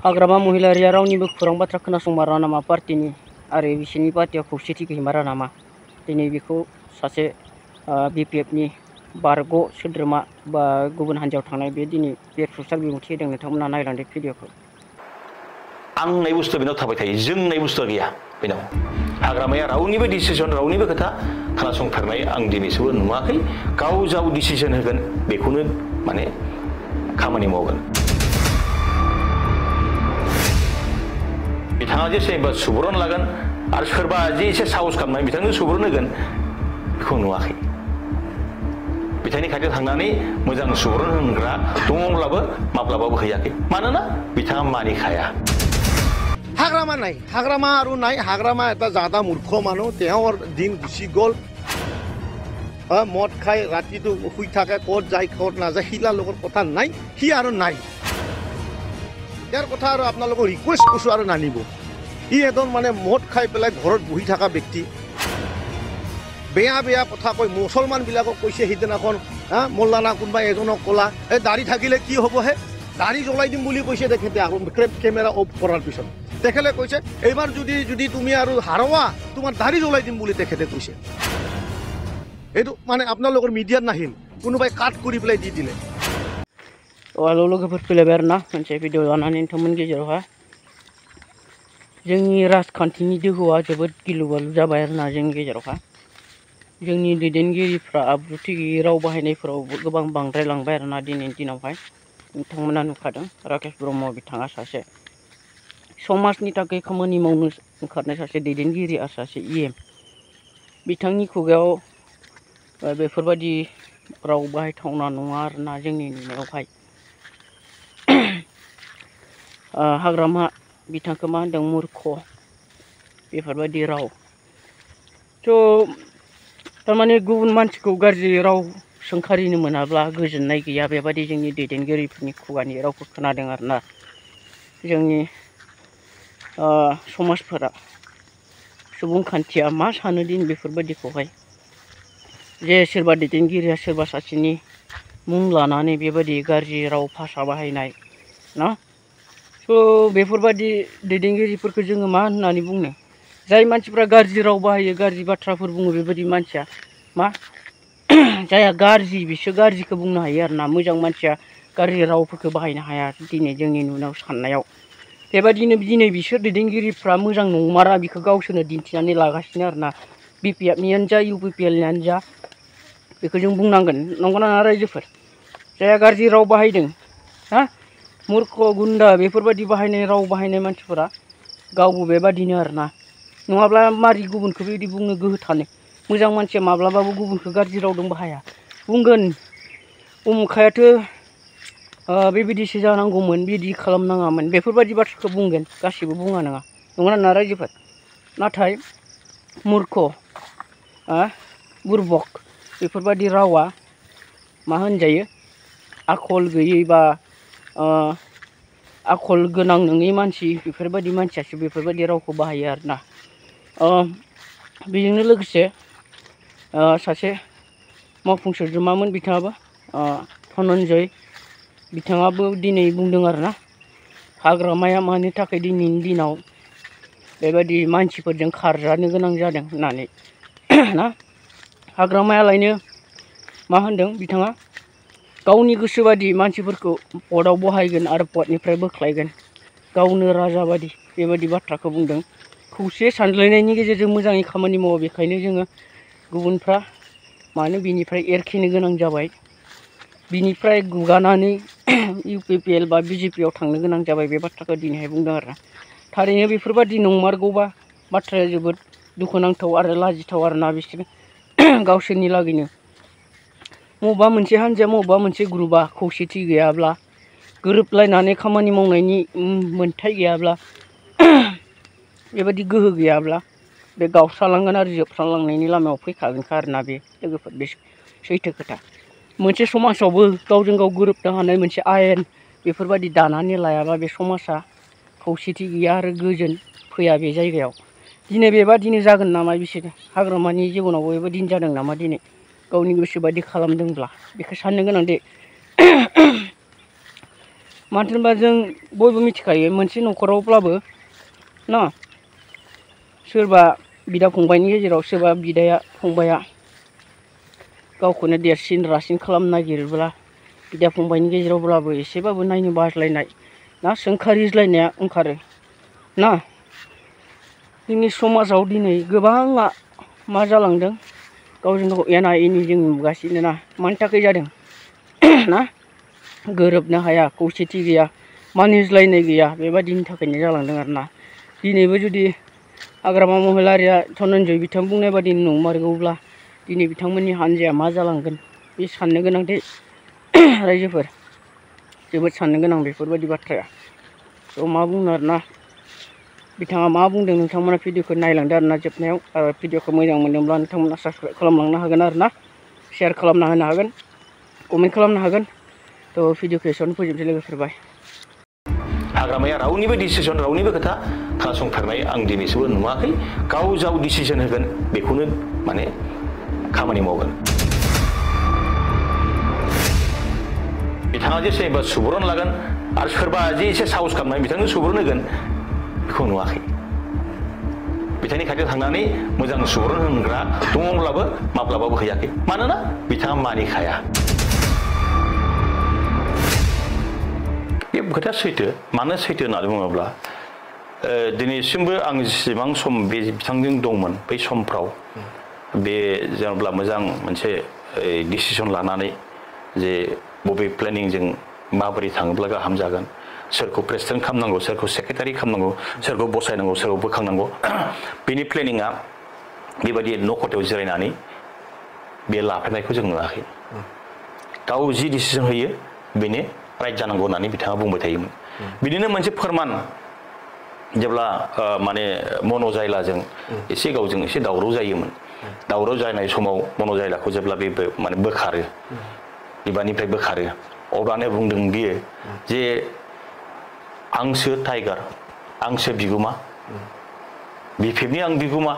हाग्रामा महिलारिया रावनिबो खौरां बाथ्रा खोनासंमारा नामा पार्टिनि आरो बिसोरनि पार्टियाव खौसेथि गैमारा नामा दिनै बेखौ सासे बिपिएफनि बारग' सोद्रोमा बा गुबुन हान्जायाव थांनाय बे दिनै बेरफ्रुसार बिबुंथि होदों नोंथांमोना नायलांदो भिडिअखौ। आं होननाय बुस्थुआ बेनाव थाबाय थायो, जों होननाय बुस्थुआ गैया बेनाव। हाग्रामाया रावनिबो डिसिसन रावनिबो खोथा खोनासंथारनाय आं दिनैसिमबो नुवाखै। गाव जाव डिसिसन होगोन बेखौनो माने खामानि मावगोन। बिथाङा जे सोरबा सुबुरुन लागोन आरो सोरबा जे एसे साहस खालामनानै बिथांनो सुबुरुन होगोन बेखौ नुवाखै। बिथांनि खाथियाव थांनानै मोजां सुबुरुन होग्रा दङब्लाबो माब्लाबाबो हैयाखै, मानोना बिथाङा मानिखाया। हाग्रामा নাই, हाग्रामा আৰু নাই। हाग्रामा এটা জাদা মূৰ্খ মানুহ, তেওঁৰ দিন গুচি গ'ল। মদ খাই ৰাতিটো শুই থাকে, ক'ত যায় ক'ত নাযায় সিলাৰ লগত কথা নাই, সি আৰু নাই। ইয়াৰ কথা আৰু আপোনালোকক ৰিকুৱেষ্ট কৰিছোঁ আৰু নানিব। ই এজন মানে মদ খাই পেলাই ঘৰত বহি থকা ব্যক্তি, বেয়া বেয়া কথা কয়। মুছলমানবিলাকক কৈছে সিদিনাখন মোল্লানা কোনোবা এজনক ক'লা এই দাড়ি থাকিলে কি হ'বহে, দাড়ি জ্বলাই দিম বুলি কৈছে তেখেতে আৰু কেমেৰা অফ কৰাৰ পিছত। তেখেতে কৈছে এইবাৰ যদি তুমি আৰু হাৰোৱা তোমাৰ দাড়ি জ্বলাই দিম বুলি তেখেতে কৈছে। এইটো মানে আপোনালোকৰ মিডিয়াত নাহিল, কোনোবাই কাট কৰি পেলাই দি দিলে। Walau लोगोफोर फैलायबाय आरोना मोनसे भिडिअ लानानै नोंथांमोननि गेजेरावहाय जोंनि राजखान्थिनि दोहौआ जोबोद गिलु बालु जाबाय आरोना जोंनि गेजेरावहाय। जोंनि दैदेनगिरिफ्रा आब्रुथि गैयै राव बाहायनायफोरावबो गोबां बांद्रायलांबाय आरोना दिनैनि दिनावहाय। नोंथांमोना नुखादों राकेश ब्रह्म बिथाङा सासे समाजनि थाखाय खामानि मावनो ओंखारनाय सासे दैदेनगिरि आरो सासे इएम। बिथांनि खुगायाव बेफोरबायदि राव बाहायथावना नङा आरोना जोंनि नुनायावहाय। हाग्रामा बिथांखौ मा होनदों मूर्ख बेफोरबायदि राव। थारमाने गुबुन मानसिखौ गाज्रि राव सोंखारिनो मोनाब्ला गोजोननाय गैया, बेबायदि जोंनि दैदेनगिरिफोरनि खुगानि रावखौ खोनादों आरोना जोंनि समाजफोरा। सुबुंखान्थिया मा सानो दिन बेफोरबायदिखौहाय जे सोरबा दैदेनगिरिया सोरबा सासेनि मुं लानानै बेबायदि गाज्रि राव भाषा बाहायनाय ना। बेफोरबायदि दैदेनगिरिफोरखौ जोङो मा होननानै बुंनो, जाय मानसिफ्रा गाज्रि राव बाहायो गाज्रि बाथ्राफोर बुङो बेबायदि मानसिया मा जायहा गाज्रि बिसोर गाज्रिखौ बुंनो हायो आरोना। मोजां मानसिया गाज्रि रावफोरखौ बाहायनो हाया दिनै जोंनि नुनायाव साननायाव। बेबायदिनो दिनै बिसोर दैदेनगिरिफ्रा मोजां नंमारा बेखौ गावसोरनो दिन्थिनानै लागासिनो आरोना। बिपिएफनियानो जा इउपिपिएलनियानो जा बेखौ जों बुंनांगोन, नंगौना नङा रायजोफोर? जायहा गाज्रि राव बाहायदों मूर्ख गुन्दा बेफोरबायदि बाहायनाय राव बाहायनाय मानसिफोरा गावबो बेबादिनो आरोना। नङाब्ला मारै गुबुनखौ बेबायदि बुंनो गोहो थानो? मोजां मानसिया माब्लाबाबो गुबुनखौ गाज्रि रावजों बाहाया। बुंगोन उमुखायाथ' बेबायदिसो जानांगौमोन, बिदि खालामनाङामोन, बेफोरबायदि बाथ्राखौ बुंगोन। गासिबो बुङा नङा, नंगौना नङा रायजोफोर? नाथाय मूर्ख बुरबक बेफोरबायदि रावा मा होनजायो, आखल गैयै बा आखल गोनां नङै मानसि बेफोरबायदि मानसियासो बेफोरबायदि रावखौ बाहायो आरोना। बेजोंनो लोगोसे सासे मावफुं सोद्रोमामोन बिथाङाबो धनन्जय बिथाङाबो दिनै बुंदों आरोना हाग्रामाया मानि थाखाय दिनैनि दिनाव बेबायदि मानसिफोरजों खारजानो गोनां जादों होननानै ना। हाग्रामायालायनो मा होनदों बिथाङा, गावनि गोसोबादि मानसिफोरखौ पदआव बहायगोन आरो पदनिफ्राय बोख्लायगोन, गावनो राजा बादि बेबायदि बाथ्राखौ बुंदों। खौसे सानज्लायनायनि गेजेरजों मोजाङै खामानि मावो, बेखायनो जोङो गुबुनफ्रा मानो बिनिफ्राय एरखेनो गोनां जाबाय, बिनिफ्राय गुगानानै इउपिपिएल बा बिजेपिआव थांनो गोनां जाबाय। बे बाथ्राखौ दिनैहाय बुंदों आरोना। थारैनो बेफोरबायदि नंमारगौबा बाथ्राया जोबोद दुखुनांथाव आरो लाजिथाव आरोना। बिसोरो गावसोरनि लागैनो बबेबा मोनसे हान्जाया बबेबा मोनसे ग्रुपआ खौसेथि गैयाब्ला, गोरोबलायनानै खामानि मावनायनि मोन्थाय गैयाब्ला, बेबायदि गोहो गैयाब्ला बे गावस्रालांगोन आरो जोबस्रांलांनायनि लामायाव फैखागोनखा आरोना। बे लोगोफोर बे सैथो खोथा। मोनसे समाजावबो गावजों गाव गोरोबनो हानाय मोनसे आयेन बेफोरबायदि दानानै लायाबा बे समाजा खौसेथि गैया आरो गोजोन फैया बे जायगायाव। दिनै बेबादिनो जागोन नामा बिसोरो हाग्रामानि जिबनावबो बेबादिनो जादों नामा दिनै गावनि गोसो बायदि खालामदोंब्ला? बेखौ साननो गोनां दे। मानो होनबा जों बयबो मिथिखायो मोनसे न'खरावब्लाबो ना सोरबा बिदा फंबायनि गेजेराव सोरबा बिदाया फंबाया गावखौनो देरसिन रासिन खालामनो नागिरोब्ला बिदा फंबायनि गेजेरावब्लाबो एसेबाबो नायनो बाज्लायनाय ना सोंखारिज्लायनाया ओंखारो ना जोंनि समाजाव दिनै गोबाङा मा जालांदों गावजों गाव एना एनि जों नुगासिनो ना मानि थाखाय जादों ना गोरोबनो हाया खौसेथि गैया मानिज्लायनाय गैया बेबादिनि थाखायनो जालांदों आरोना दिनैबो जुदि हाग्रामा महिलारिया धनन्जय बिथां बुंनाय बादि नंमारगौब्ला दिनै बिथांमोननि हान्जाया मा जालांगोन बे साननो गोनां दे रायजोफोर जोबोद साननो गोनां बेफोरबायदि बाथ्राया थ' मा बुंनो आरोना बिथाङा मा बुंदों नोंथांमोना भिडिअखौ नायलांदो आरोना जोबनायाव भिडिअखौ मोजां मोनदोंब्ला नोंथांमोना साबस्क्राइब खालामलांनो हागोन आरोना शेयार खालामना होनो हागोन कमेन्ट खालामनो हागोन थ' भिडिअखौ एसेयावनो फोजोबनोसै लोगोफोर बाय हाग्रामाया रावनिबो डिसिसन रावनिबो खोथा खोनासंफेरनाय आं दिनैसिमबो नुवाखै गाव जाव डिसिसन होगोन बेखौनो माने खामानि मावगोन बिथाङा जे सोरबा सुबुरुन लागोन आरो सोरबा जे एसे साहस खालामनाय बिथांनो सुबुरुन होगोन बेखौ नुवाखै बिथांनि खाथियाव थांनानै मोजां सुबुरुन होग्रा दङब्लाबो माब्लाबाबो हैयाखै मानोना बिथाङा मानिखाया बे खोथाया सैथो मानो सैथो होननानै बुङोब्ला दिनैसिमबो आं जेसेबां सम बे बिथांजों दंमोन बै समफ्राव बे जेनेबा मोजां मोनसे डिसिसन लानानै जे बबे प्लेनिंजों माबोरै थाङोब्ला गाहाम जागोन सोरखौ प्रेसिडेन्ट खालामनांगौ सोरखौ सेक्रेटारि खालामनांगौ सोरखौ बसायनांगौ सोरखौ बोखांनांगौ बेनि प्लेनिंआ बेबायदि न' खथायाव जिरायनानै बे लाफेरनायखौ जों नुवाखै गाव जि डिसिसन होयो बेनो राइट जानांगौ होननानै बिथाङा बुंबाय थायोमोन बिदिनो मोनसे फोरमान जेब्ला माने मन'जाइलाजों एसे गावजों एसे दावराव जायोमोन दावराव जानाय समाव मन'जाइलाखौ जेब्ला बे माने बोखारो बिबारनिफ्राय बोखारो अब्लानो बुंदों बियो जे आंसो टाइगार आंसो बिगुमा बिपिएफनि आं बिगुमा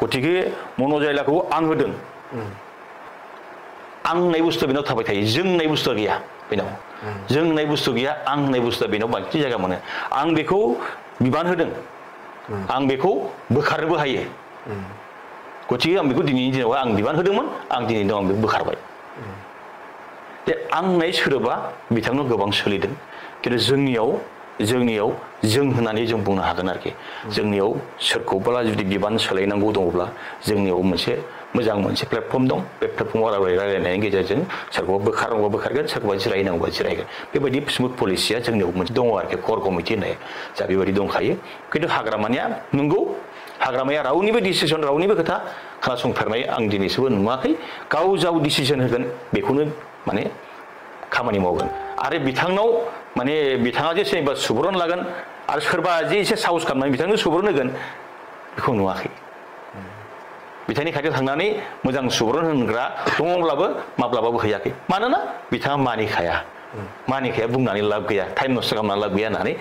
गतिके मन'जाइलाखौ आं होदों आं होननाय बुस्थुआ बेनाव थाबाय थायो जों होननाय बुस्थुआ गैया बेनाव जों होननाय बुस्थु गैया आं होननाय बुस्थुआ बेनाव बांसिन जायगा मोनो आं बेखौ बिबान होदों आं बेखौ बोखारनोबो हायो गतिके आं बेखौ दिनैनि दिनाव आं बिबान होदोंमोन आं दिनैनि दिनाव आं बेखौ बोखारबाय बे आं होननाय सोदोबा बिथांनाव गोबां सोलिदों खिन्थु जोंनियाव जों होननानै जों बुंनो हागोन आरोखि जोंनियाव सोरखौबा जुदि बिबान सोलायनांगौ दङब्ला जोंनियाव मोनसे मोजां मोनसे प्लेटफर्म दं बे प्लेटफर्माव रायलायनायनि गेजेरजों सोरखौबा बोखारनांगौबा बोखारगोन सोरखौबा जिरायनांगौबा जिरायगोन बेबायदि स्मुथ पलिसिया जोंनियाव मोनसे दङ आरोखि कर कमिटि होननाय जा बेबायदि दंखायो खिन्थु हाग्रामानिया नंगौ हाग्रामाया रावनिबो डिसिसन रावनिबो खोथा खोनासंफेरनाय आं दिनैसिमबो नुवाखै गाव जाव डिसिसन होगोन बेखौनो माने खामानि मावगोन आरो बिथांनाव माने बिथाङा जे सोरबा सुबुरुन लागोन आरो सोरबा जे एसे साहस खालामनानै बिथांनो सुबुरुन होगोन बेखौ नुवाखै बिथांनि खाथियाव थांनानै मोजां सुबुरुन होग्रा दङब्लाबो माब्लाबाबो हैयाखै मानोना बिथाङा मानिखाया बुंनानै लाब गैया टाइम नस्थ' खालामनानै लाब गैया होननानै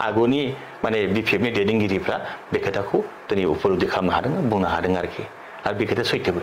आगुनि माने बिपिएफनि दैदेनगिरिफ्रा बे खोथाखौ दिनै उपलब्धि खालामनो हादों बुंनो हादों आरोखि आरो बे खोथाया सैथोबो